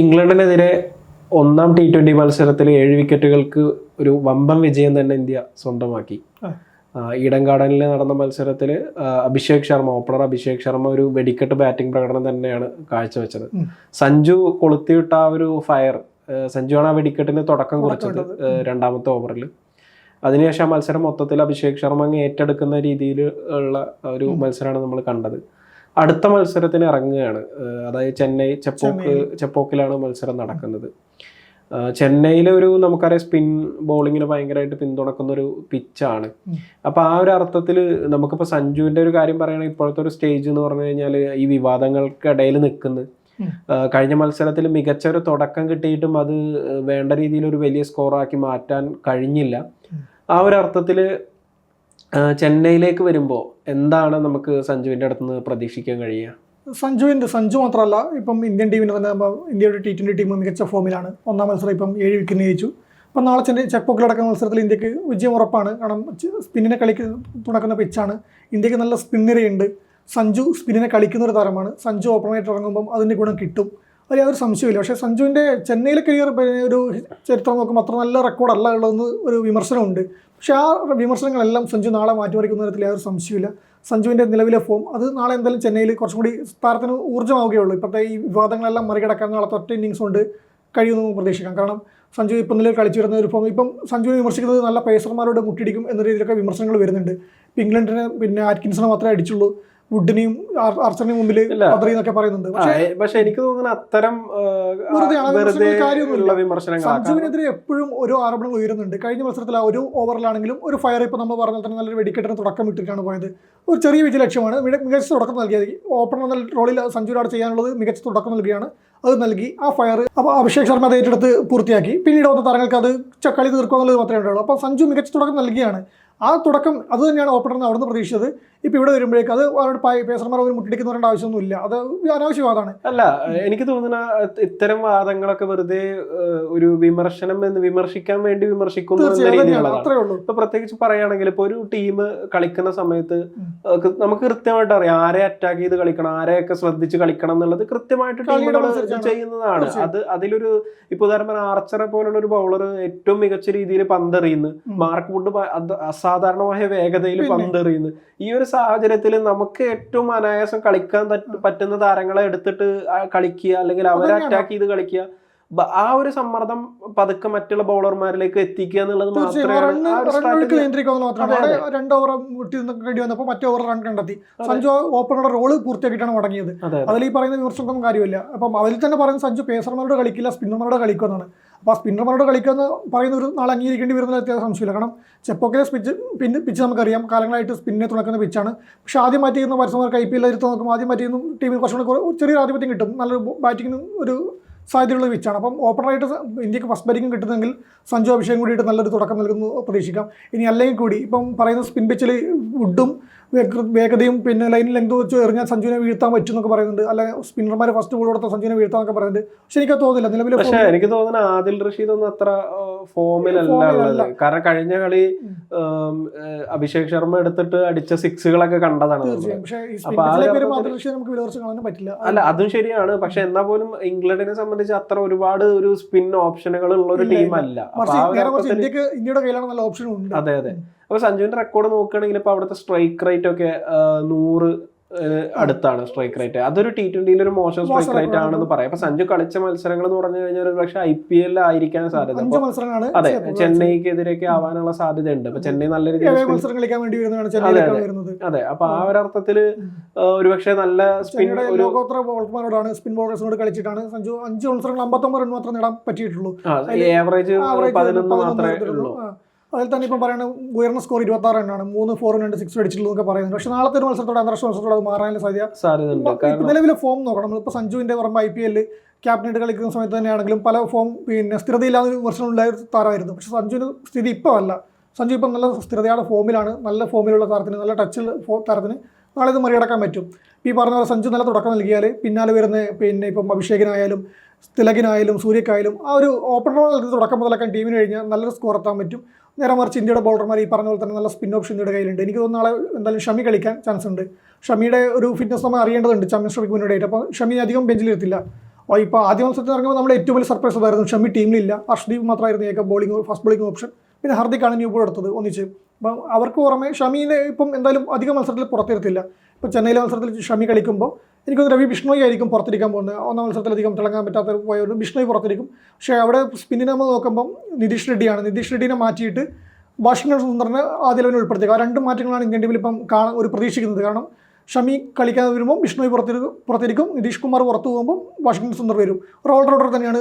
ഇംഗ്ലണ്ടിനെതിരെ ഒന്നാം T20 മത്സരത്തിൽ 7 വിക്കറ്റുകൾക്ക് ഒരു വമ്പൻ വിജയം തന്നെ ഇന്ത്യ സ്വന്തമാക്കി. ഈഡൻ ഗാർഡനിൽ നടന്ന മത്സരത്തിൽ ഓപ്പണർ അഭിഷേക് ശർമ്മ ഒരു വെടിക്കെട്ട് ബാറ്റിംഗ് പ്രകടനം തന്നെയാണ് കാഴ്ചവെച്ചത്. സഞ്ജു കൊളുത്തിവിട്ട ആ ഒരു ഫയർ, സഞ്ജുവാണ് ആ വെടിക്കെട്ടിന് തുടക്കം കുറിച്ചത് രണ്ടാമത്തെ ഓവറിൽ. അതിനുശേഷം മത്സരം മൊത്തത്തിൽ അഭിഷേക് ശർമ്മ അങ്ങ് ഏറ്റെടുക്കുന്ന രീതിയിൽ ഉള്ള ഒരു മത്സരമാണ് നമ്മൾ കണ്ടത്. അടുത്ത മത്സരത്തിന് ഇറങ്ങുകയാണ്, അതായത് ചെന്നൈ ചെപ്പോക്കിലാണ് മത്സരം നടക്കുന്നത്. ചെന്നൈയിലെ നമുക്കറിയാം സ്പിൻ ബോളിങ്ങിന് ഭയങ്കരമായിട്ട് പിന്തുണക്കുന്ന ഒരു പിച്ചാണ്. അപ്പൊ ആ ഒരു അർത്ഥത്തിൽ നമുക്കിപ്പോൾ സഞ്ജുവിന്റെ ഒരു കാര്യം പറയുകയാണെങ്കിൽ ഇപ്പോഴത്തെ ഒരു സ്റ്റേജ് എന്ന് പറഞ്ഞു കഴിഞ്ഞാൽ ഈ വിവാദങ്ങൾക്കിടയിൽ നിൽക്കുന്നു. കഴിഞ്ഞ മത്സരത്തിൽ മികച്ച ഒരു തുടക്കം കിട്ടിയിട്ടും അത് വേണ്ട രീതിയിൽ ഒരു വലിയ സ്കോറാക്കി മാറ്റാൻ കഴിഞ്ഞില്ല. ആ ഒരു അർത്ഥത്തിൽ ചെന്നൈയിലേക്ക് വരുമ്പോൾ എന്താണ് നമുക്ക് സഞ്ജുവിൻ്റെ അടുത്ത് നിന്ന് പ്രതീക്ഷിക്കാൻ കഴിയുക? സഞ്ജു മാത്രമല്ല, ഇപ്പം ഇന്ത്യൻ ടീമിന് തന്നെ ഇന്ത്യയുടെ T20 ടീം മികച്ച ഫോമിലാണ്. ഒന്നാം മത്സരം ഇപ്പം 7 വിക്കറ്റ് ജയിച്ചു. അപ്പം നാളെ ചെപ്പോക്കിൽ നടക്കുന്ന മത്സരത്തിൽ ഇന്ത്യക്ക് വിജയം ഉറപ്പാണ്. കാരണം സ്പിന്നിനെ തുടക്കുന്ന പിച്ചാണ്. ഇന്ത്യക്ക് നല്ല സ്പിന്നറുണ്ട്. സഞ്ജു സ്പിന്നിനെ കളിക്കുന്ന ഒരു താരമാണ്. സഞ്ജു ഓപ്പണായിട്ട് ഇറങ്ങുമ്പം അതിൻ്റെ ഗുണം കിട്ടും, അതിൽ യാതൊരു സംശയമില്ല. പക്ഷേ സഞ്ജുവിൻ്റെ ചെന്നൈയിലെ കരിയർ ഒരു ചരിത്രം നോക്കുമ്പോൾ അത്ര നല്ല റെക്കോർഡല്ല ഉള്ളതെന്ന് ഒരു വിമർശനമുണ്ട്. പക്ഷേ ആ വിമർശനങ്ങളെല്ലാം സഞ്ജു നാളെ മാറ്റിമറിക്കുന്ന തരത്തിൽ യാതൊരു സംശയമില്ല. സഞ്ജുവിൻ്റെ നിലവിലെ ഫോം അത് നാളെ എന്തായാലും ചെന്നൈയിൽ കുറച്ചും കൂടി താരത്തിന് ഊർജ്ജമാവുകയുള്ളൂ. ഇപ്പോഴത്തെ ഈ വിവാദങ്ങളെല്ലാം മറികടക്കാൻ നാളത്തെ ഒറ്റ ഇന്നിങ്സ് കൊണ്ട് കഴിയുമെന്ന് പ്രതീക്ഷിക്കാം. കാരണം സഞ്ജു ഇപ്പം നിലവിൽ കളിച്ചു വരുന്ന ഒരു ഫോം, ഇപ്പം സഞ്ജുവിനെ വിമർശിക്കുന്നത് നല്ല പേസർമാരോട് മുട്ടിടിക്കും എന്ന രീതിയിലൊക്കെ വിമർശനങ്ങൾ വരുന്നുണ്ട്. ഇപ്പം ഇംഗ്ലണ്ടിനെ ആറ്റ്കിൻസിനെ മാത്രമേ അടിച്ചുള്ളൂ, വുഡിനെയും ആർച്ചറിനെയും മുമ്പിൽ എന്നൊക്കെ പറയുന്നുണ്ട്. പക്ഷേ എനിക്ക് തോന്നുന്നു അത്തരം സഞ്ജുവിനെതിരെ എപ്പോഴും ഓരോ ആരോപണങ്ങൾ ഉയരുന്നുണ്ട്. കഴിഞ്ഞ മത്സരത്തിൽ ഒരു ഓവറിലാണെങ്കിലും ഒരു ഫയർ, ഇപ്പോൾ നമ്മൾ പറഞ്ഞാൽ തന്നെ നല്ലൊരു വെടിക്കെട്ടിന് തുടക്കം ഇട്ടിട്ടാണ് പോയത്. ഒരു ചെറിയ വിജയ ലക്ഷ്യമാണ്, മികച്ച തുടക്കം നൽകിയത്. ഓപ്പണർ എന്ന റോളിൽ സഞ്ജുവിനോട് ചെയ്യാനുള്ളത് മികച്ച തുടക്കം നൽകുകയാണ്, അത് നൽകി. ആ ഫയർ അപ്പോൾ അഭിഷേക് ശർമ്മ അത് ഏറ്റെടുത്ത് പൂർത്തിയാക്കി. പിന്നീട് വന്ന താരങ്ങൾക്ക് അത് കളി തീർക്കുക എന്നുള്ളത് മാത്രമേ ഉണ്ടാവുള്ളൂ. അപ്പോൾ സഞ്ജു മികച്ച തുടക്കം നൽകിയാണ്. ആ തുടക്കം അത് തന്നെയാണ് ഓപ്പണറിന് അവിടുന്ന് പ്രതീക്ഷിച്ചത്. ഇപ്പോൾ ഇവിടെ വരുമ്പോഴേക്ക് അത് അവരുടെ പേസർമാർ ഒരു മുട്ടിടിക്കുന്ന പറയേണ്ട ആവശ്യമൊന്നുമില്ല, അത് അനാവശ്യവാദമാണ്. അല്ല, എനിക്ക് തോന്നുന്ന ഇത്തരം വാദങ്ങളൊക്കെ വെറുതെ ഒരു വിമർശിക്കാൻ വേണ്ടി വിമർശിക്കുന്നു. ഇപ്പൊ പ്രത്യേകിച്ച് പറയുകയാണെങ്കിൽ ഇപ്പൊ ഒരു ടീം കളിക്കുന്ന സമയത്ത് നമുക്ക് കൃത്യമായിട്ട് അറിയാം ആരെ അറ്റാക്ക് ചെയ്ത് കളിക്കണം, ആരെയൊക്കെ ശ്രദ്ധിച്ച് കളിക്കണം എന്നുള്ളത് കൃത്യമായിട്ട് ടീമുകൾ ചെയ്യുന്നതാണ്. അതിലൊരു ഇപ്പൊ ഉദാഹരണം ആർച്ചറെ പോലുള്ള ഒരു ബൗളർ ഏറ്റവും മികച്ച രീതിയിൽ പന്തെറിയുന്നു, മാർക്ക് വുഡ് അസാധാരണമായ വേഗതയിൽ പന്തെറിയുന്നു. ഈ ഒരു സാഹചര്യത്തിൽ നമുക്ക് ഏറ്റവും അനായാസം കളിക്കാൻ പറ്റുന്ന താരങ്ങളെ എടുത്തിട്ട് കളിക്കുക, അല്ലെങ്കിൽ അവരെ അറ്റാക്ക് ചെയ്ത് കളിക്കുക. ആ ഒരു സമ്മർദ്ദം പതുക്കെ മറ്റുള്ള ബൗളർമാരിലേക്ക് എത്തിക്കുക എന്നുള്ളത് സഞ്ജു ഓപ്പണറുടെ റോള് പൂർത്തിയാക്കിയിട്ടാണ് മടങ്ങിയത്. അതിൽ ഈ പറയുന്ന വിമർശനമൊന്നും കാര്യമില്ല. അപ്പം അതിൽ തന്നെ പറയുന്ന സഞ്ജു പേസർമാരോട് കളിക്കില്ല, സ്പിന്നർമാരോട് കളിക്കുമെന്നാണ്. അപ്പോൾ ആ സ്പിന്നർമാരോട് കളിക്കുന്ന പറയുന്ന ഒരു നാളെ അംഗീകരിക്കേണ്ടി വരുന്ന വ്യത്യാസം സംശയമില്ല. കാരണം ചെപ്പോക്കിലെ പിച്ച് നമുക്കറിയാം, കാലങ്ങളായിട്ട് സ്പിന്നിനെ തുണക്കുന്ന പിച്ചാണ്. പക്ഷേ ആദ്യം മാറ്റി ചെയ്യുന്ന പരസ്യമാർക്ക് IPL എടുത്ത് നോക്കുമ്പോൾ ആദ്യം മാറ്റി ചെയ്യുന്ന ടീമിൽ കുറച്ചുകൂടി ചെറിയൊരു ആധിപത്യം കിട്ടും, നല്ലൊരു ബാറ്റിങ്ങിന് ഒരു സാധ്യതയുള്ള പിച്ചാണ്. അപ്പം ഓപ്പണറായിട്ട് ഇന്ത്യക്ക് ഫസ്റ്റ് ബാറ്റിംഗ് കിട്ടുന്നെങ്കിൽ സഞ്ജു അഭിഷേകം കൂടിയിട്ട് നല്ലൊരു തുടക്കം നൽകുന്നു പ്രതീക്ഷിക്കാം. ഇനി അല്ലെങ്കിൽ കൂടി ഇപ്പം പറയുന്ന സ്പിൻ പിച്ചിൽ വുഡും വേഗതയും പിന്നെ ലൈൻ ലെങ്ത് വെച്ച് എറിഞ്ഞാൽ സഞ്ജുവിനെ വീഴ്ത്താൻ പറ്റും എന്നൊക്കെ പറയുന്നുണ്ട്. അല്ലെങ്കിൽ സ്പിന്നർമാർ ഫസ്റ്റ് ബോൾ കൊടുത്ത സഞ്ജുവിനെ വീഴ്ത്താന്നൊക്കെ പറയുന്നുണ്ട്. പക്ഷെ എനിക്ക് തോന്നുന്നില്ല നിലവിൽ. പക്ഷേ എനിക്ക് തോന്നുന്നു ആദിൽ റഷീദ് ഒന്നും അത്ര ഫോമിലല്ല ഉള്ളത്. കാരണം കഴിഞ്ഞ കളി അഭിഷേക് ശർമ്മ എടുത്തിട്ട് അടിച്ച സിക്സുകളൊക്കെ കണ്ടതാണ്. അല്ല, അതും ശരിയാണ്. പക്ഷെ എന്നാ പോലും ഇംഗ്ലണ്ടിനെ സംബന്ധിച്ച് അത്ര ഒരുപാട് ഒരു സ്പിൻ ഓപ്ഷനുകൾ ഉള്ള ഒരു ടീമല്ല. ഇന്ത്യയുടെ കയ്യിലാണ് നല്ല ഓപ്ഷൻ ഉണ്ട്. അതെ അതെ. അപ്പൊ സഞ്ജുവിന്റെ റെക്കോർഡ് നോക്കുകയാണെങ്കിൽ ഇപ്പൊ അവിടുത്തെ സ്ട്രൈക്ക് റേറ്റ് ഒക്കെ 100 അടുത്താണ് സ്ട്രൈക്ക് റേറ്റ്. അതൊരു T20 ഒരു മോശം സ്ട്രൈക്ക് റേറ്റ് ആണെന്ന് പറയാം. അപ്പൊ സഞ്ജു കളിച്ച മത്സരങ്ങൾ എന്ന് പറഞ്ഞു കഴിഞ്ഞാൽ പക്ഷെ IPL ആയിരിക്കാൻ സാധ്യത. അതെ, ചെന്നൈക്കെതിരെയൊക്കെ ആവാനുള്ള സാധ്യത ഉണ്ട്. അപ്പൊ ചെന്നൈ നല്ല രീതിയിൽ അതെ. അപ്പൊ ആ ഒരു അർത്ഥത്തില് ഒരുപക്ഷെ നല്ല സ്പിൻ ബോളർമാരോടാണ്, സ്പിൻ ബോളേഴ്സിനോട് കളിച്ചിട്ടാണ് സഞ്ജു 5 മത്സരങ്ങൾ 59 റൺ മാത്രം നേടാൻ പറ്റിയിട്ടുള്ളൂ. ആവറേജ് 11 മാത്രമേ ഉള്ളൂ. അതിൽ തന്നെ ഇപ്പം പറയുന്നത് ഉയർന്ന സ്കോർ 26 റണ്ണാണ്, 3 4 2 6 അടിച്ചിട്ടുള്ളൂ എന്നൊക്കെ പറയുന്നത്. പക്ഷേ നാളത്തെ ഒരു മത്സരത്തോടെ അന്താരാഷ്ട്ര മത്സരത്തോടെ അത് മാറാനുള്ള സാധ്യത. നിലവിലെ ഫോം നോക്കണം നമ്മളിപ്പോൾ സഞ്ജുവിൻ്റെ പറയുമ്പോൾ IPL ക്യാപ്റ്റനായിട്ട് കളിക്കുന്ന സമയത്ത് തന്നെയാണെങ്കിലും പല ഫോം പിന്നെ സ്ഥിരതയില്ലാതെ വിമർശനം ഉണ്ടായ താരമായിരുന്നു. പക്ഷേ സഞ്ജുവിന് സ്ഥിതി ഇപ്പോൾ അല്ല. സഞ്ജു ഇപ്പം നല്ല സ്ഥിരതയുടെ ഫോമിലാണ്, നല്ല ഫോമിലുള്ള താരത്തിന്, നല്ല ടച്ചിൽ താരത്തിന് നാളെ ഇത് മറികടക്കാൻ പറ്റും. ഈ പറഞ്ഞ പോലെ സഞ്ജു നല്ല തുടക്കം നൽകിയാൽ പിന്നാലെ വരുന്ന പിന്നെ ഇപ്പം അഭിഷേകിനായാലും തിലകിനായാലും സൂര്യക്കായാലും ആ ഒരു ഓപ്പണർ തുടക്കം മുതലൊക്കെ ടീമിന് കഴിഞ്ഞാൽ നല്ലൊരു സ്കോർ എത്താൻ പറ്റും. നേരെ മറിച്ച് ഇന്ത്യയുടെ ബൗളർമാർ ഈ പറഞ്ഞ പോലെ തന്നെ നല്ല സ്പിൻ ഓപ്ഷൻ ഇന്ത്യയുടെ കയ്യിലുണ്ട്. എനിക്ക് തോന്നുന്ന നാളെ എന്തായാലും ഷമി കളിക്കാൻ ചാൻസ് ഉണ്ട്. ഷമിയുടെ ഒരു ഫിറ്റ്നസ് നമ്മൾ അറിയേണ്ടതുണ്ട് ചാമ്പ്യൻസ് ട്രോഫിക്ക് മുന്നോടിയായിട്ട്. അപ്പോൾ ഷമി അധികം ബെഞ്ചിലിരുത്തില്ല. ഇപ്പോൾ ആദ്യ മത്സരത്തിൽ ഇറങ്ങുമ്പോൾ നമ്മൾ ഏറ്റവും വലിയ സർപ്രൈസ് ആയിരുന്നു ഷമി ടീമിലില്ല, അർഷ്ദീപ് മാത്രമായിരുന്നു ഏക ഫസ്റ്റ് ബോളിംഗ് ഓപ്ഷൻ. പിന്നെ ഹർദിക്കാണ് ന്യൂ ബോൾ എടുത്തത് ഒന്നിച്ച്. അപ്പം അവർക്ക് പുറമെ ഷമീനെ ഇപ്പം എന്തായാലും അധിക മത്സരത്തിൽ പുറത്തിരുത്തില്ല. ഇപ്പോൾ ചെന്നൈയിലെ മത്സരത്തിൽ ഷമി കളിക്കുമ്പോൾ എനിക്കൊന്ന് രവി ബിഷ്ണോയി ആയിരിക്കും പുറത്തിരിക്കാൻ പോകുന്നത്. ഒന്നാം മത്സരത്തിലധികം തിളങ്ങാൻ പറ്റാത്ത പോയൊരു ബിഷ്ണോയി പുറത്തിരിക്കും. പക്ഷേ അവിടെ സ്പിന്നിനെ നമ്മൾ നോക്കുമ്പം നിതീഷ് റെഡ്ഡിയാണ്. നിതീഷ് റെഡ്ഡിനെ മാറ്റിയിട്ട് വാഷിംഗ്ടൺ സുന്ദറിനെ ആദ്യ ലെവലിൽ ഉൾപ്പെടുത്തുക. ആ 2 മാറ്റങ്ങളാണ് ഇന്ത്യൻ ടീമിൽ ഇപ്പം പ്രതീക്ഷിക്കുന്നത്. കാരണം ഷമി കളിക്കാതെ വരുമ്പോൾ ബിഷ്ണോയി പുറത്തിരിക്കും, നിതീഷ് കുമാർ പുറത്തു പോകുമ്പോൾ വാഷിംഗ്ടൺ സുന്ദർ വരും. ഒരു ഓൾറൗണ്ടർ തന്നെയാണ്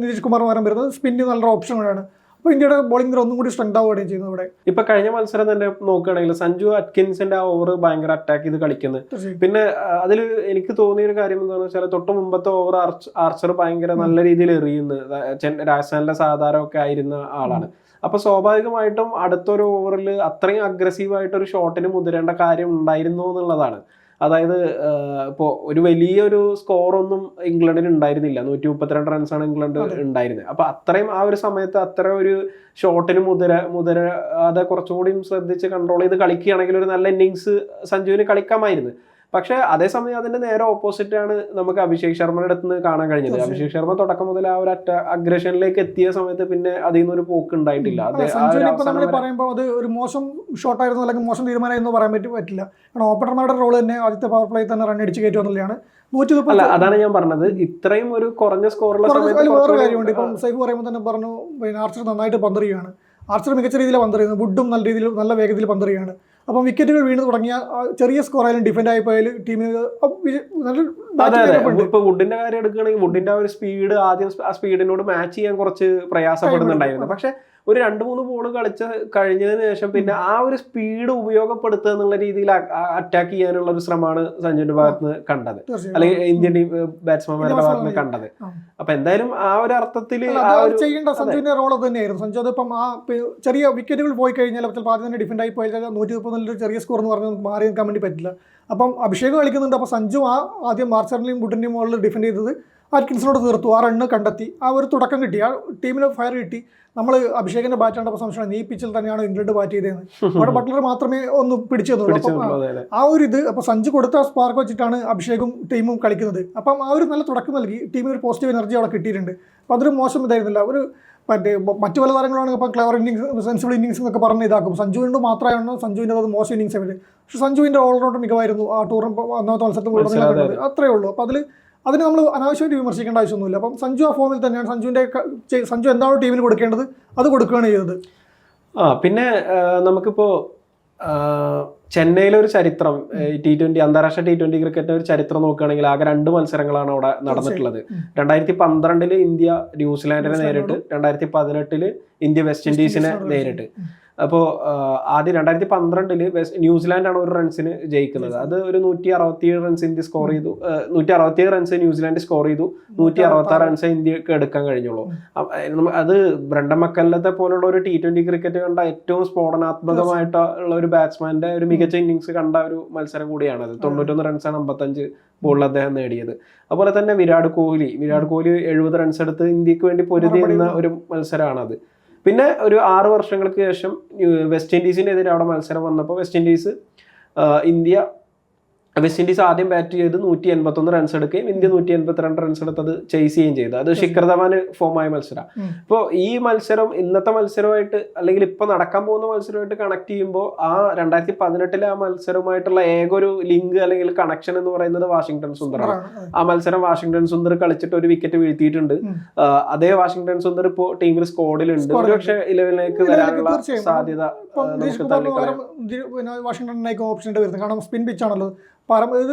നിതീഷ് കുമാർ പകരം വരുന്നത്. സ്പിന്നിന് നല്ലൊരു ഓപ്ഷനാണ്. അപ്പോൾ ഇന്ത്യയുടെ ബോളിംഗ് ഒന്നും കൂടി സ്ട്രെങ്ത് ആവുകയാണ് ചെയ്യുന്നത് ഇവിടെ. ഇപ്പൊ കഴിഞ്ഞ മത്സരം തന്നെ നോക്കുകയാണെങ്കിൽ സഞ്ജു അറ്റ്കിൻസിന്റെ ആ ഓവർ ഭയങ്കര അറ്റാക്ക് ചെയ്ത് കളിക്കുന്നത്. പിന്നെ അതിൽ എനിക്ക് തോന്നിയ ഒരു കാര്യം എന്താണെന്ന് വെച്ചാൽ തൊട്ട് മുമ്പത്തെ ഓവർ ആർച്ചർ ഭയങ്കര നല്ല രീതിയിൽ എറിയുന്നത് രാജസ്ഥാനിലെ സാധാരണ ഒക്കെ ആയിരുന്ന ആളാണ്. അപ്പൊ സ്വാഭാവികമായിട്ടും അടുത്തൊരു ഓവറിൽ അത്രയും അഗ്രസീവായിട്ടൊരു ഷോട്ടിന് മുതിരേണ്ട കാര്യം ഉണ്ടായിരുന്നു എന്നുള്ളതാണ്. അതായത് ഇപ്പോൾ ഒരു വലിയൊരു സ്കോറൊന്നും ഇംഗ്ലണ്ടിന് ഉണ്ടായിരുന്നില്ല. 132 റൺസാണ് ഇംഗ്ലണ്ട് ഉണ്ടായിരുന്നത്. അപ്പൊ അത്രയും ആ ഒരു സമയത്ത് അത്ര ഒരു ഷോട്ടിന് മുതിരാതെ കുറച്ചുകൂടി ശ്രദ്ധിച്ച് കൺട്രോൾ ചെയ്ത് കളിക്കുകയാണെങ്കിൽ ഒരു നല്ല ഇന്നിങ്സ് സഞ്ജുവിന് കളിക്കാമായിരുന്നു. പക്ഷെ അതേസമയം അതിന്റെ നേരെ ഓപ്പോസിറ്റ് ആണ് നമുക്ക് അഭിഷേക് ശർമ്മയുടെ അടുത്ത് നിന്ന് കാണാൻ കഴിഞ്ഞത്. അഭിഷേക് ശർമ്മ തുടക്കം മുതൽ ആ ഒരു അഗ്രഷനിലേക്ക് എത്തിയ സമയത്ത് പിന്നെ അതിൽ നിന്നൊരു പോക്ക് ഉണ്ടായിട്ടില്ല. പറയുമ്പോൾ അത് ഒരു മോശം ഷോട്ടായിരുന്നു അല്ലെങ്കിൽ മോശം തീരുമാനമായിരുന്നു പറയാൻ പറ്റില്ല. കാരണം ഓപ്പണർമാരുടെ റോൾ തന്നെ ആദ്യത്തെ പവർ പ്ലേ തന്നെ റൺ അടിച്ച് കയറ്റുക എന്നുള്ളതാണ്. അല്ല, അതാണ് ഞാൻ പറഞ്ഞത്. ഇത്രയും ഒരു കുറഞ്ഞ സ്കോറുള്ള വേറെ കാര്യമുണ്ട്. ഇപ്പം സൈഫ് പറയുമ്പോൾ തന്നെ പറഞ്ഞു, പിന്നെ ആർച്ചർ നന്നായിട്ട് പന്തെറിയുകയാണ്. ആർച്ചർ മികച്ച രീതിയിൽ പന്തെറിയുന്നത്, വുഡും നല്ല വേഗത്തിൽ പന്തെറിയാണ്. അപ്പം വിക്കറ്റുകൾ വീണ് തുടങ്ങിയ ചെറിയ സ്കോർ ആയാലും ഡിഫൻഡ് ആയപ്പോയാലും ടീമിന് ഇപ്പൊ വുഡിന്റെ കാര്യം എടുക്കുകയാണെങ്കിൽ വുഡിന്റെ ആ ഒരു സ്പീഡ് ആദ്യം ആ സ്പീഡിനോട് മാച്ച് ചെയ്യാൻ കുറച്ച് പ്രയാസപ്പെടുന്നുണ്ടായിരുന്നു. പക്ഷെ ഒരു 2-3 ബോൾ കഴിഞ്ഞതിന് ശേഷം പിന്നെ ആ ഒരു സ്പീഡ് ഉപയോഗപ്പെടുത്തുക എന്നുള്ള രീതിയിൽ അറ്റാക്ക് ചെയ്യാനുള്ള ഒരു ശ്രമമാണ് സഞ്ജുവിന്റെ ഭാഗത്ത് നിന്ന് കണ്ടത്, അല്ലെങ്കിൽ ഇന്ത്യൻ ബാറ്റ്സ്മാൻമാരുടെ ഭാഗത്ത് നിന്ന് കണ്ടത്. അപ്പൊ എന്തായാലും ആ ഒരു അർത്ഥത്തിൽ ചെയ്യേണ്ട സഞ്ജുവിന്റെ റോൾ തന്നെയായിരുന്നു. സഞ്ജു അതിപ്പം ആ ചെറിയ വിക്കറ്റുകൾ പോയി കഴിഞ്ഞാൽ ചിലപ്പോൾ ആദ്യം തന്നെ ഡിഫൻഡ് ആയി പോയാൽ 130 ചെറിയ സ്കോർ എന്ന് പറഞ്ഞാൽ മാറി നിൽക്കാൻ വേണ്ടി പറ്റില്ല. അപ്പം അഭിഷേക് കളിക്കുന്നുണ്ട്. അപ്പോൾ സഞ്ജു ആദ്യം മാർച്ചറിന്റെയും വുഡിന്റെയും മുകളിൽ ഡിഫൻഡ് ചെയ്തത് ആറ്റ്കിൻസിനോട് തീർത്തു. ആ റണ്ണ് കണ്ടെത്തി, ആ ഒരു തുടക്കം കിട്ടി, ആ ടീമിന് ഫയർ കിട്ടി. നമ്മൾ അഭിഷേകിന്റെ ബാറ്റ് കണ്ടപ്പോൾ സംശയമാണ് ഈ പിച്ചിൽ തന്നെയാണ് ഇംഗ്ലണ്ട് ബാറ്റ് ചെയ്തതെന്ന്. അവിടെ ബട്ട്ലർ മാത്രമേ ഒന്ന് പിടിച്ചു തന്നുള്ളൂ. ആ ഒരു ഇത് അപ്പോൾ സഞ്ജു കൊടുത്ത സ്പാർക്ക് വെച്ചിട്ടാണ് അഭിഷേകും ടീമും കളിക്കുന്നത്. അപ്പം ആ ഒരു നല്ല തുടക്കം നൽകി ടീമിന് ഒരു പോസിറ്റീവ് എനർജി അവിടെ കിട്ടിയിട്ടുണ്ട്. അപ്പോൾ അതൊരു മോശം ഇതായിരുന്നില്ല. ഒരു മറ്റു പല താരങ്ങളാണ് ഇപ്പോൾ ക്ലവർ ഇന്നിങ്സ്, സെൻസിബിൾ ഇന്നിങ്സ് എന്നൊക്കെ പറഞ്ഞ് ഇതാക്കും. സഞ്ജുവിൻ്റെ മാത്രമാണ് സഞ്ജുവിൻ്റെ അത് മോശം ഇന്നിങ്സ് ആയിട്ട്. പക്ഷേ സഞ്ജുവിൻ്റെ ഓൾറൗണ്ടർ മികവായിരുന്നു ആ ടൂറിന് ഒന്നാമത്തെ മത്സരത്തിൽ. അത്രയേ ഉള്ളൂ. അപ്പോൾ അതിന് നമ്മൾ അനാവശ്യമായിട്ട് വിമർശിക്കേണ്ട ആവശ്യമൊന്നുമില്ല. അപ്പം സഞ്ജു ആ ഫോമിൽ തന്നെയാണ്. സഞ്ജു എന്താണോ ടീമിന് കൊടുക്കേണ്ടത് അത് കൊടുക്കുകയാണ് ചെയ്തത്. പിന്നെ നമുക്കിപ്പോ ചെന്നൈയിലെ ഒരു ചരിത്രം T20 അന്താരാഷ്ട്ര T20 ക്രിക്കറ്റിന്റെ ഒരു ചരിത്രം നോക്കുകയാണെങ്കിൽ ആകെ 2 മത്സരങ്ങളാണ് അവിടെ നടന്നിട്ടുള്ളത്. 2012 ഇന്ത്യ ന്യൂസിലാൻഡിനെ നേരിട്ട്, 2018 ഇന്ത്യ വെസ്റ്റ് ഇൻഡീസിനെ നേരിട്ട്. അപ്പോൾ ആദ്യം 2012 ന്യൂസിലാൻഡാണ് ഒരു റൺസിന് ജയിക്കുന്നത്. അത് ഒരു 167 റൺസ് ഇന്ത്യ സ്കോർ ചെയ്തു. 167 റൺസ് ന്യൂസിലാൻഡ് സ്കോർ ചെയ്തു. 166 റൺസ് ഇന്ത്യക്ക് എടുക്കാൻ കഴിഞ്ഞുള്ളൂ. അത് ബ്രണ്ടൻ മക്കല്ലത്തെ പോലുള്ള ഒരു T20 ക്രിക്കറ്റ് കണ്ട ഏറ്റവും സ്ഫോടനാത്മകമായിട്ടുള്ള ഒരു ബാറ്റ്സ്മാന്റെ ഒരു മികച്ച ഇന്നിങ്സ് കണ്ട ഒരു മത്സരം കൂടിയാണത്. 91 റൺസാണ് 55 ബോളിൽ അദ്ദേഹം നേടിയത്. അതുപോലെ തന്നെ വിരാട് കോഹ്ലി 70 റൺസ് എടുത്ത് ഇന്ത്യക്ക് വേണ്ടി പൊരുതി നിന്ന ഒരു മത്സരമാണത്. പിന്നെ ഒരു 6 വർഷങ്ങൾക്ക് ശേഷം വെസ്റ്റ് ഇൻഡീസിനെതിരെ അവിടെ മത്സരം വന്നപ്പോൾ വെസ്റ്റ് ഇൻഡീസ് ആദ്യം ബാറ്റ് ചെയ്ത് 181 റൺസ് എടുക്കുകയും ഇന്ത്യ 182 റൺസ് എടുത്തത് ചേസ് ചെയ്യുകയും ചെയ്തു. അത് ശിഖർ ധവാന് ഫോമായ മത്സരമാണ്. ഇപ്പോൾ ഈ മത്സരം ഇന്നത്തെ മത്സരമായിട്ട് അല്ലെങ്കിൽ ഇപ്പൊ നടക്കാൻ പോകുന്ന മത്സരമായിട്ട് കണക്ട് ചെയ്യുമ്പോൾ ആ 2018 ആ മത്സരവുമായിട്ടുള്ള ഏക ഒരു ലിങ്ക് അല്ലെങ്കിൽ കണക്ഷൻ എന്ന് പറയുന്നത് വാഷിംഗ്ടൺ സുന്ദറാണ്. ആ മത്സരം വാഷിംഗ്ടൺ സുന്ദർ കളിച്ചിട്ട് ഒരു വിക്കറ്റ് വീഴ്ത്തിയിട്ടുണ്ട്. അതേ വാഷിംഗ്ടൺ സുന്ദർ ഇപ്പോൾ ടീമിൽ സ്ക്വാഡിലുണ്ട്. ഒരുപക്ഷെ 11ലേക്ക് വരാനുള്ള സാധ്യത വാഷിംഗ്ടണിലേക്ക് ഓപ്ഷൻ വരുന്നത്. കാരണം സ്പിൻ പിച്ചാണല്ലോ.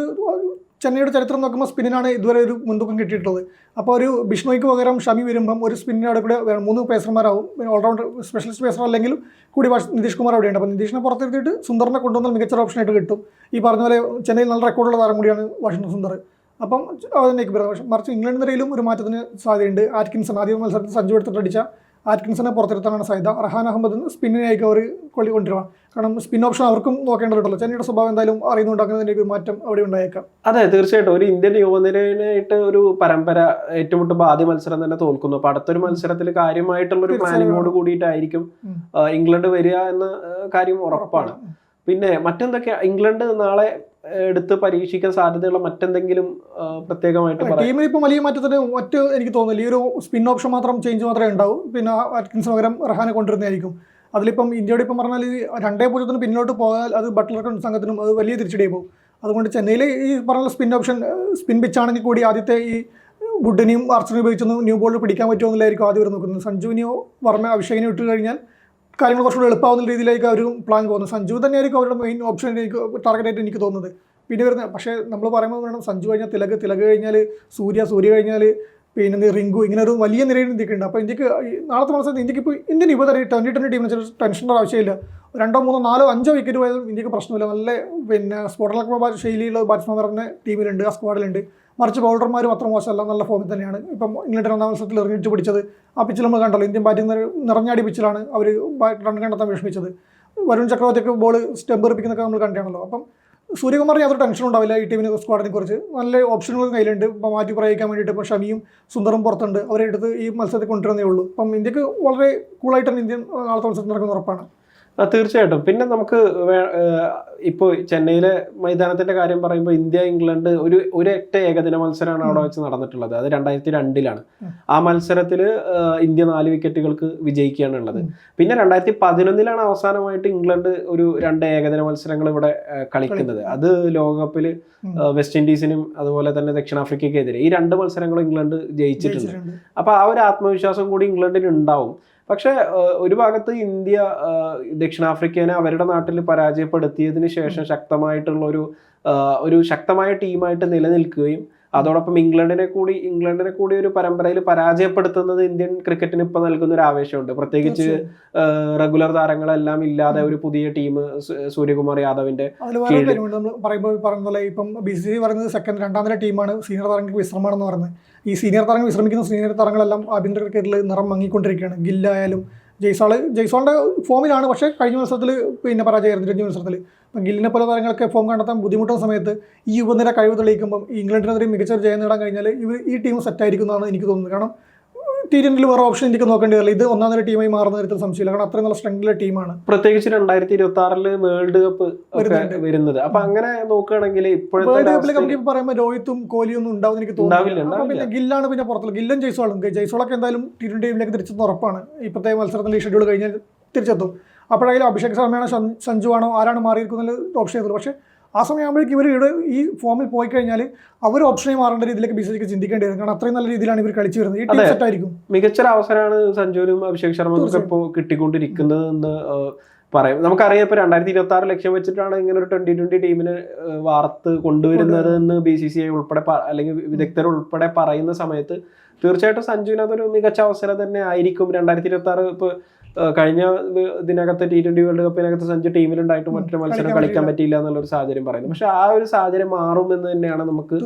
ചെന്നൈയുടെ ചരിത്രം നോക്കുമ്പോൾ സ്പിന്നിനാണ് ഇതുവരെ ഒരു മുൻതൂക്കം കിട്ടിയിട്ടുള്ളത്. അപ്പോൾ ഒരു ബിഷ്ണോയ്ക്ക് പകരം ഷമി വരുമ്പം ഒരു സ്പിന്നിനോട് കൂടെ 3 പേസർമാരാവും. ഓൾറൗണ്ടർ സ്പെഷ്യലിസ്റ്റ് പേസർ അല്ലെങ്കിൽ കൂടി നിതീഷ് കുമാർ അവിടെയുണ്ട്. അപ്പോൾ നിതീഷിനെ പുറത്തെടുത്തിട്ട് സുന്ദറിനെ കൊണ്ടുവന്നാൽ മികച്ച ഓപ്ഷനായിട്ട് കിട്ടും. ഈ പറഞ്ഞ പോലെ ചെന്നൈയിൽ നല്ല റെക്കോർഡുള്ള താരം കൂടിയാണ് വാഷിംഗ്ടൺ സുന്ദർ. അപ്പം അതിനേക്ക് പക്ഷേ മറിച്ച് ഇംഗ്ലണ്ട് നിരയിലും ഒരു മാറ്റത്തിന് സാധ്യതയുണ്ട്. ആറ്റ്കിൻസൺ ആദ്യ മത്സരത്തിൽ സഞ്ജു എടുത്തിട്ട് അടിച്ച ആറ്റ്കിൻസനെ പുറത്തിരുത്താനാണ് സാധ്യത. റഹാൻ അഹമ്മദ് സ്പിന്നിനായിരിക്കും അവർ കൊണ്ടുവരാം. കാരണം സ്പിൻ ഓപ്ഷൻ അവർക്കും നോക്കേണ്ടതുണ്ടല്ലോ. ചെന്നൈയുടെ സ്വഭാവം എന്തായാലും അറിയുന്നുണ്ടാക്കുന്നതിൻ്റെ ഒരു മാറ്റം അവിടെ ഉണ്ടായേക്കാം. അതെ, തീർച്ചയായിട്ടും. ഒരു ഇന്ത്യൻ യുവനിരയായിട്ട് ഒരു പരമ്പര ഏറ്റുമുട്ടുമ്പോൾ ആദ്യ മത്സരം തന്നെ തോൽക്കുന്നു. അപ്പൊ അടുത്തൊരു മത്സരത്തിൽ കാര്യമായിട്ടുള്ള ഒരു പ്ലാനിങ്ങോട് കൂടിയിട്ടായിരിക്കും ഇംഗ്ലണ്ട് വരിക എന്ന കാര്യം ഉറപ്പാണ്. പിന്നെ മറ്റെന്തൊക്കെയാ, ഇംഗ്ലണ്ട് നാളെ എടുത്ത് പരീക്ഷിക്കാൻ സാധ്യതയുള്ള മറ്റെന്തെങ്കിലും പ്രത്യേകമായിട്ട് പറയാം? ടീമിൽ ഇപ്പം വലിയ മാറ്റത്തിന് എനിക്ക് തോന്നുന്നില്ല. ഈ ഒരു സ്പിൻ ഓപ്ഷൻ മാത്രം ചേഞ്ച് മാത്രമേ ഉണ്ടാവും. പിന്നെ വാറ്റ്കിൻസ് പകരം റഹാനെ കൊണ്ടുവരുന്നതായിരിക്കും. അതിലിപ്പം ഇന്ത്യയുടെ ഇപ്പം പറഞ്ഞാൽ 2-0 പിന്നോട്ട് പോയാൽ അത് ബട്ട്ലർക്കും സംഘത്തിനും അത് വലിയ തിരിച്ചടി പോകും. അതുകൊണ്ട് ചെന്നൈയിൽ ഈ പറഞ്ഞ സ്പിൻ ഓപ്ഷൻ സ്പിൻ പിച്ചാണെങ്കിൽ കൂടി ആദ്യത്തെ ഈ വുഡിനെയും ആർച്ചറിനെയും ഉപയോഗിച്ചൊന്നും ന്യൂ ബോളിൽ പിടിക്കാൻ പറ്റുമോ എന്നുള്ളതായിരിക്കും ആദ്യം അവർ നോക്കുന്നത്. സഞ്ജുവിനെയോ വർമ്മ അഭിഷേകിനെയോ ഇട്ട് കഴിഞ്ഞാൽ കാര്യങ്ങൾ കുറച്ചുകൂടി എളുപ്പമാവുന്ന രീതിയിലേക്ക് അവർ പ്ലാൻ പോകുന്നത്. സഞ്ജു തന്നെയായിരിക്കും അവരുടെ മെയിൻ ഓപ്ഷൻ ടാർഗറ്റായിട്ട് എനിക്ക് തോന്നുന്നത്. പിന്നെ വരുന്നത് പക്ഷേ നമ്മൾ പറയുമ്പോൾ വേണം സഞ്ജു കഴിഞ്ഞാൽ തിലക് കഴിഞ്ഞാൽ സൂര്യ കഴിഞ്ഞാൽ പിന്നെ റിങ്കു, ഇങ്ങനെ ഒരു വലിയ നിരയിൽ ഇന്ത്യക്കുണ്ട്. അപ്പോൾ ഇന്ത്യക്ക് നാളത്തെ മത്സരത്തിൽ ഇന്ത്യക്ക് ഇപ്പോൾ ഇന്ത്യൻ ഇപ്പോൾ 2020 ടീമിന് ചില ടെൻഷൻ്റെ ആവശ്യമില്ല. 2, 3, 4, 5 വിക്കറ്റ് പോയാലും ഇന്ത്യക്ക് പ്രശ്നമില്ല. നല്ല പിന്നെ സ്ഫോടനാത്മക ശൈലിയുള്ള ബാറ്റ്സ്മാൻ പറഞ്ഞ ടീമിലുണ്ട്, ആ സ്ക്വാഡിലുണ്ട്. മറിച്ച് ബൗളർമാരും അത്ര മോശമല്ല, നല്ല ഫോമിൽ തന്നെയാണ്. ഇപ്പം ഇംഗ്ലണ്ട് 2ാം മത്സരത്തിൽ എറിഞ്ഞിട്ട് പിടിച്ചത് ആ പിച്ചിൽ നമ്മൾ കണ്ടല്ലോ. ഇന്ത്യൻ ബാറ്റിംഗ് നിറഞ്ഞാടി പിച്ചിലാണ് അവർ റൺ കണ്ടെത്താൻ വിഷമിച്ചത്. വരുൺ ചക്രവർത്തിയൊക്കെ ബോൾ സ്റ്റെമ്പ് എറിപ്പിക്കുന്നൊക്കെ നമ്മൾ കണ്ടാണല്ലോ. അപ്പം സൂര്യകുമാറിന് യാതൊരു ടെൻഷൻ ഉണ്ടാവില്ല ഈ ടീമിനെ സ്ക്വാഡിനെ കുറിച്ച്. നല്ല ഓപ്ഷനുകളും കയ്യിലുണ്ട്. ഇപ്പോൾ മാറ്റി പ്രയോഗിക്കാൻ വേണ്ടിയിട്ട് ഇപ്പോൾ ഷമിയും സുന്ദറും പുറത്തുണ്ട്. അവരെ എടുത്ത് ഈ മത്സരത്തിൽ കൊണ്ടുവരുന്നേ ഉള്ളൂ. അപ്പം ഇന്ത്യക്ക് വളരെ കൂളായിട്ടാണ് ഇന്ത്യൻ നാളത്തെ മത്സരത്തിൽ നടക്കുന്ന ഉറപ്പാണ്. തീർച്ചയായിട്ടും. പിന്നെ നമുക്ക് ഇപ്പോൾ ചെന്നൈയിലെ മൈതാനത്തിന്റെ കാര്യം പറയുമ്പോൾ ഇന്ത്യ ഇംഗ്ലണ്ട് ഒരു ഏകദിന മത്സരമാണ് അവിടെ വെച്ച് നടന്നിട്ടുള്ളത്. അത് 2002 ആ മത്സരത്തിൽ ഇന്ത്യ 4 വിക്കറ്റുകൾക്ക് വിജയിക്കുകയാണ് ഉള്ളത്. പിന്നെ 2011 അവസാനമായിട്ട് ഇംഗ്ലണ്ട് ഒരു 2 ഏകദിന മത്സരങ്ങൾ ഇവിടെ കളിക്കുന്നത്. അത് ലോകകപ്പിൽ വെസ്റ്റ് ഇൻഡീസിനും അതുപോലെ തന്നെ ദക്ഷിണാഫ്രിക്കയ്ക്കെതിരെ ഈ 2 മത്സരങ്ങളും ഇംഗ്ലണ്ട് ജയിച്ചിട്ടുണ്ട്. അപ്പൊ ആ ഒരു ആത്മവിശ്വാസം കൂടി ഇംഗ്ലണ്ടിന് ഉണ്ടാവും. പക്ഷെ ഒരു ഭാഗത്ത് ഇന്ത്യ ദക്ഷിണാഫ്രിക്കനെ അവരുടെ നാട്ടിൽ പരാജയപ്പെടുത്തിയതിന് ശേഷം ശക്തമായിട്ടുള്ള ഒരു ശക്തമായ ടീമായിട്ട് നിലനിൽക്കുകയും അതോടൊപ്പം ഇംഗ്ലണ്ടിനെ കൂടി ഒരു പരമ്പരയിൽ പരാജയപ്പെടുത്തുന്നത് ഇന്ത്യൻ ക്രിക്കറ്റിന് ഇപ്പൊ നൽകുന്ന ഒരു ആവേശമുണ്ട്. പ്രത്യേകിച്ച് റെഗുലർ താരങ്ങളെല്ലാം ഇല്ലാതെ ഒരു പുതിയ ടീം സൂര്യകുമാർ യാദവിന്റെ പറയുന്നത് ഇപ്പം BCCI പറയുന്നത് രണ്ടാം നില ടീമാണ്, സീനിയർ താരങ്ങൾക്ക് വിശ്രമമാണെന്ന് പറയുന്നത്. ഈ സീനിയർ താരങ്ങൾ വിശ്രമിക്കുന്ന സീനിയർ താരങ്ങളെല്ലാം ആഭ്യന്തര ക്രിക്കറ്റിൽ നിറം മങ്ങിക്കൊണ്ടിരിക്കുകയാണ്. ഗില്ലായാലും ജയ്സ്വാളിന്റെ ഫോമിലാണ്, പക്ഷേ കഴിഞ്ഞ മത്സരത്തിൽ പിന്നെ പരാജയമായിരുന്നു 2 മത്സരത്തിൽ. അപ്പം ഗില്ലിനെ പോലെ താരങ്ങളൊക്കെ ഫോം കണ്ടെത്താൻ ബുദ്ധിമുട്ടുന്ന സമയത്ത് ഈ യുവനിര കഴിവ് തെളിയിക്കുമ്പം ഇംഗ്ലണ്ടിനെതിരെ മികച്ച ഒരു ജയം നേടാൻ കഴിഞ്ഞാൽ ഈ ടീം സെറ്റായിരിക്കും എന്നാണ് എനിക്ക് തോന്നുന്നത്. കാരണം T20 വേറെ ഓപ്ഷൻ ഇന്ത്യക്ക് നോക്കേണ്ടി വരില്ല. ഇത് 1ാം നില ടീമായി മാറുന്ന തരത്തിൽ സംശയമില്ല. കാരണം അത്രയും നല്ല സ്ട്രെങ്തിലെ ടീമാണ്. പ്രത്യേകിച്ച് 2026 വേൾഡ് കപ്പ് വരുന്നത്. അപ്പൊ അങ്ങനെ നോക്കുകയാണെങ്കിൽ വേൾഡ് കപ്പിൽ നമുക്ക് പറയുമ്പോൾ രോഹിത്തും കോഹ്ലിയും ഒന്നും ഉണ്ടാവും എനിക്ക് തോന്നുന്നില്ല. പിന്നെ ഗില്ലാണ് പിന്നെ പുറത്തുള്ള ഗില്ലും ജയ്സ്വാളൊക്കെ എന്തായാലും T20 ടീമിലേക്ക് തിരിച്ചെത്തുന്ന ഉറപ്പാണ്. ഇപ്പോഴത്തെ മത്സരത്തിന്റെ ഷെഡ്യൂൾ കഴിഞ്ഞാൽ തിരിച്ചെത്തും. അപ്പോഴായാലും അഭിഷേക് ശർമ്മയാണോ സഞ്ജു ആണോ ആരാണ് മാറിയിരിക്കുന്ന ഓപ്ഷൻ ചെയ്തത്. പക്ഷേ ആ സമയമാകുമ്പോഴേക്കും ഇവർ ഈ ഫോമിൽ പോയി കഴിഞ്ഞാൽ അവർ ഓപ്ഷനെ മാറേണ്ട രീതിയിലേക്ക് BCCI ചിന്തിക്കേണ്ടി വരും. കാരണം അത്രയും നല്ല രീതിയിലാണ് ഇവർ കളിച്ചു വരുന്നത്. ഈ ടീം സെറ്റായിരിക്കും. മികച്ചൊരു അവസരമാണ് സഞ്ജുവിനും അഭിഷേക് ശർമ്മക്കും ഇപ്പോൾ കിട്ടിക്കൊണ്ടിരിക്കുന്നത് എന്ന് പറയാം. നമുക്കറിയാം ഇപ്പോൾ 2026 ലക്ഷ്യം വെച്ചിട്ടാണ് ഇങ്ങനെ ഒരു 2020 ടീമിന് വാർത്ത് കൊണ്ടുവരുന്നത് എന്ന് BCCI ഉൾപ്പെടെ അല്ലെങ്കിൽ വിദഗ്ധർ ഉൾപ്പെടെ പറയുന്ന സമയത്ത് തീർച്ചയായിട്ടും സഞ്ജുവിന് അതൊരു മികച്ച അവസരം തന്നെ ആയിരിക്കും. 2026 ഇപ്പോൾ കഴിഞ്ഞ ഇതിനകത്ത് T20 വേൾഡ് കപ്പിനകത്ത് സഞ്ജു ടീമിലുണ്ടായിട്ട് മറ്റൊരു മത്സരം കളിക്കാൻ പറ്റിയില്ല എന്നുള്ളൊരു സാഹചര്യം പറയുന്നത്. പക്ഷെ ആ ഒരു സാഹചര്യം മാറുമെന്ന് തന്നെയാണ് നമുക്ക്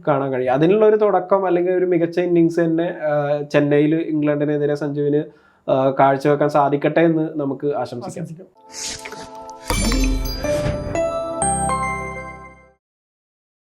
കാണാൻ കഴിയും. അതിനുള്ള ഒരു തുടക്കം അല്ലെങ്കിൽ ഒരു മികച്ച ഇന്നിങ്സ് തന്നെ ചെന്നൈയിൽ ഇംഗ്ലണ്ടിനെതിരെ സഞ്ജുവിന് കാഴ്ചവെക്കാൻ സാധിക്കട്ടെ എന്ന് നമുക്ക് ആശംസിക്കാം.